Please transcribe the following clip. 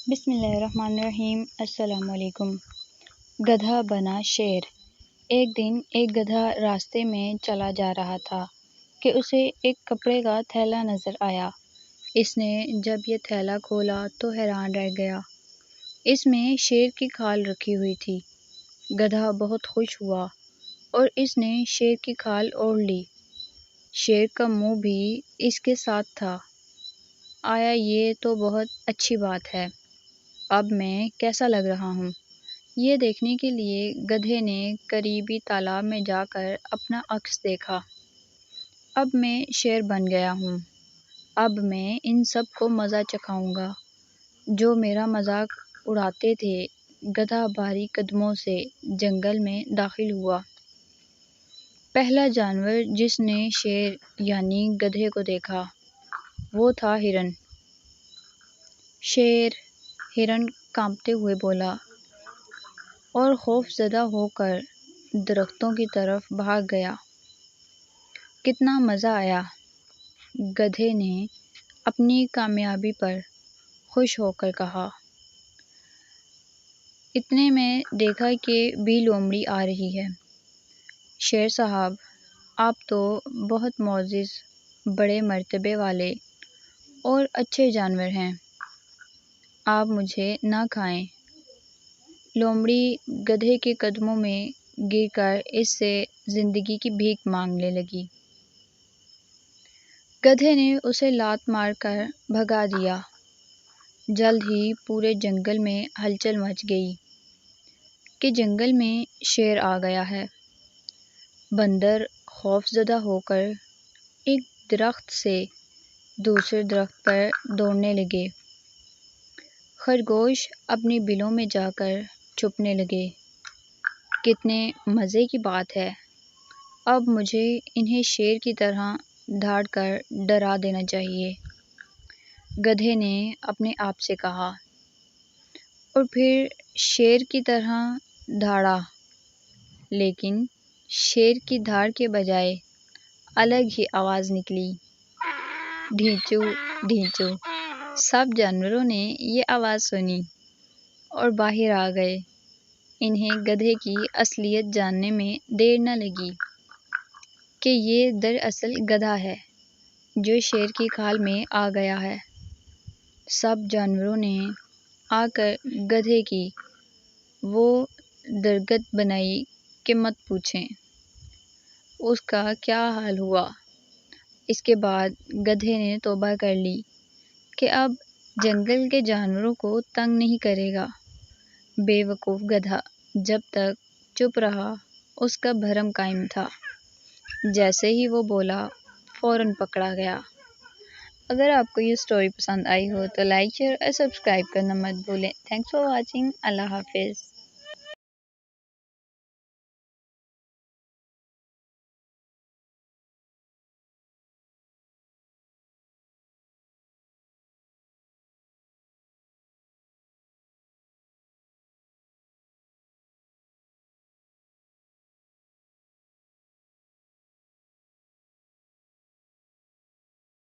بسم اللہ الرحمن الرحیم۔ السلام علیکم۔ گدھا بنا شیر۔ ایک دن ایک گدھا راستے میں چلا جا رہا تھا کہ اسے ایک کپڑے کا تھیلا نظر آیا۔ اس نے جب یہ تھیلا کھولا تو حیران رہ گیا۔ اس میں شیر کی کھال رکھی ہوئی تھی۔ گدھا بہت خوش ہوا اور اس نے شیر کی کھال اوڑھ لی۔ شیر کا منہ بھی اس کے ساتھ تھا۔ آیا یہ تو بہت اچھی بات ہے۔ اب میں کیسا لگ رہا ہوں؟ یہ دیکھنے کے لیے گدھے نے قریبی تالاب میں جا کر اپنا عکس دیکھا۔ اب میں شیر بن گیا ہوں۔ اب میں ان سب کو مزہ چکھاؤں گا جو میرا مذاق اڑاتے تھے۔ گدھا بھاری قدموں سے جنگل میں داخل ہوا۔ پہلا جانور جس نے شیر یعنی گدھے کو دیکھا وہ تھا ہرن۔ شیر، ہرن کانپتے ہوئے بولا اور خوف زدہ ہو کر درختوں کی طرف بھاگ گیا۔ کتنا مزہ آیا! گدھے نے اپنی کامیابی پر خوش ہو کر کہا۔ اتنے میں دیکھا کہ بھی لومڑی آ رہی ہے۔ شیر صاحب، آپ تو بہت معزز، بڑے مرتبے والے اور اچھے جانور ہیں۔ آپ مجھے نہ کھائیں۔ لومڑی گدھے کے قدموں میں گر کر اس سے زندگی کی بھیک مانگنے لگی۔ گدھے نے اسے لات مار کر بھگا دیا۔ جلد ہی پورے جنگل میں ہلچل مچ گئی کہ جنگل میں شیر آ گیا ہے۔ بندر خوف زدہ ہو کر ایک درخت سے دوسرے درخت پر دوڑنے لگے۔ خرگوش اپنی بلوں میں جا کر چھپنے لگے۔ کتنے مزے کی بات ہے! اب مجھے انہیں شیر کی طرح دھاڑ کر ڈرا دینا چاہیے، گدھے نے اپنے آپ سے کہا، اور پھر شیر کی طرح دھاڑا، لیکن شیر کی دھاڑ کے بجائے الگ ہی آواز نکلی، ڈھینچو ڈھینچو۔ سب جانوروں نے یہ آواز سنی اور باہر آ گئے۔ انہیں گدھے کی اصلیت جاننے میں دیر نہ لگی کہ یہ دراصل گدھا ہے جو شیر کی کھال میں آ گیا ہے۔ سب جانوروں نے آ کر گدھے کی وہ درگت بنائی کہ مت پوچھیں اس کا کیا حال ہوا۔ اس کے بعد گدھے نے توبہ کر لی کہ اب جنگل کے جانوروں کو تنگ نہیں کرے گا۔ بے وقوف گدھا جب تک چپ رہا اس کا بھرم قائم تھا۔ جیسے ہی وہ بولا فوراً پکڑا گیا۔ اگر آپ کو یہ سٹوری پسند آئی ہو تو لائک، شیئر اور سبسکرائب کرنا مت بھولیں۔ Thanks for watching. اللہ حافظ۔